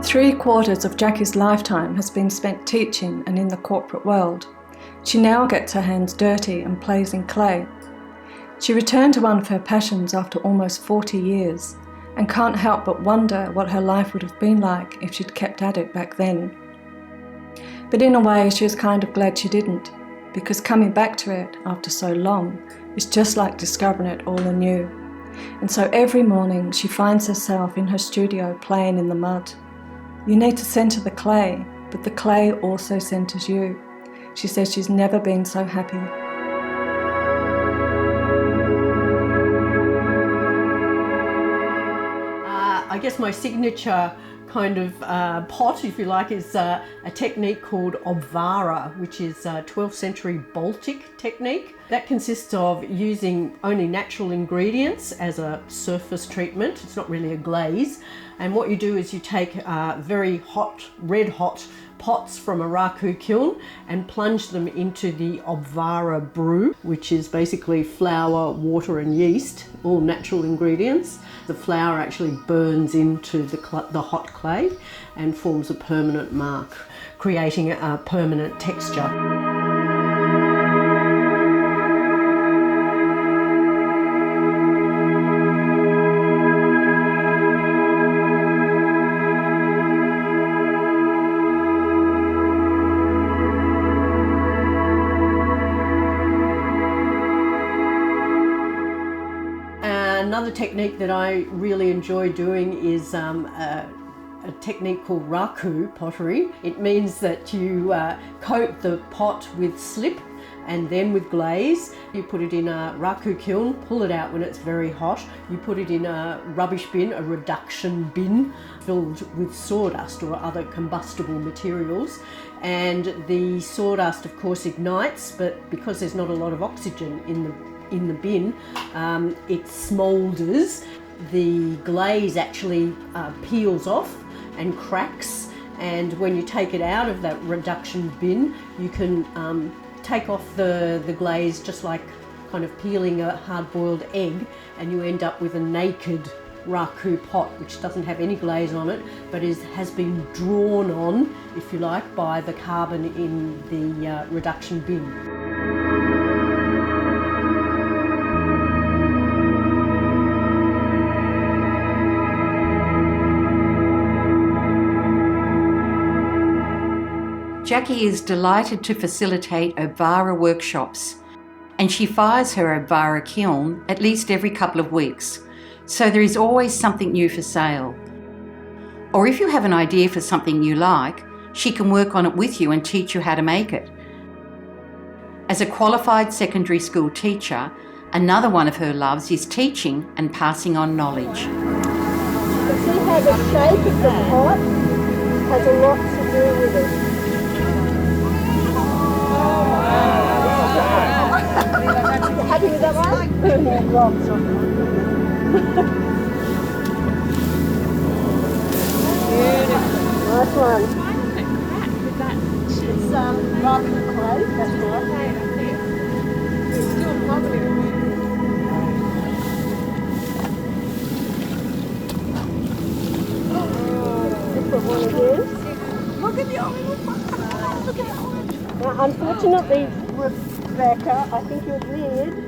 3/4 of Jacqui's lifetime has been spent teaching and in the corporate world. She now gets her hands dirty and plays in clay. She returned to one of her passions after almost 40 years and can't help but wonder what her life would have been like if she'd kept at it back then. But in a way, she was kind of glad she didn't, because coming back to it after so long is just like discovering it all anew. And so every morning she finds herself in her studio playing in the mud. You need to centre the clay, but the clay also centres you. She says she's never been so happy. I guess my signature kind of pot, if you like, is a technique called obvara, which is a 12th century Baltic technique. That consists of using only natural ingredients as a surface treatment. It's not really a glaze. And what you do is you take very hot, red hot pots from a raku kiln and plunge them into the obvara brew, which is basically flour, water and yeast, all natural ingredients. The flour actually burns into the hot clay and forms a permanent mark, creating a permanent texture. Another technique that I really enjoy doing is a technique called raku pottery. It means that you coat the pot with slip and then with glaze. You put it in a raku kiln, pull it out when it's very hot. You put it in a rubbish bin, a reduction bin, filled with sawdust or other combustible materials. And the sawdust, of course, ignites, but because there's not a lot of oxygen in the bin, it smoulders. The glaze actually peels off and cracks, and when you take it out of that reduction bin, you can take off the glaze just like kind of peeling a hard-boiled egg, and you end up with a naked raku pot which doesn't have any glaze on it, but has been drawn on, if you like, by the carbon in the reduction bin. Jacqui is delighted to facilitate obvara workshops, and she fires her obvara kiln at least every couple of weeks, so there is always something new for sale. Or if you have an idea for something you like, she can work on it with you and teach you how to make it. As a qualified secondary school teacher, another one of her loves is teaching and passing on knowledge. You can see how the shape of the pot has a lot to do with it. Happy with that one? Nice one. It's raku clay, that's right. It's still lovely. Different one again. Look at the orange one. Look at that one. Now, unfortunately, Rebecca, I think your lid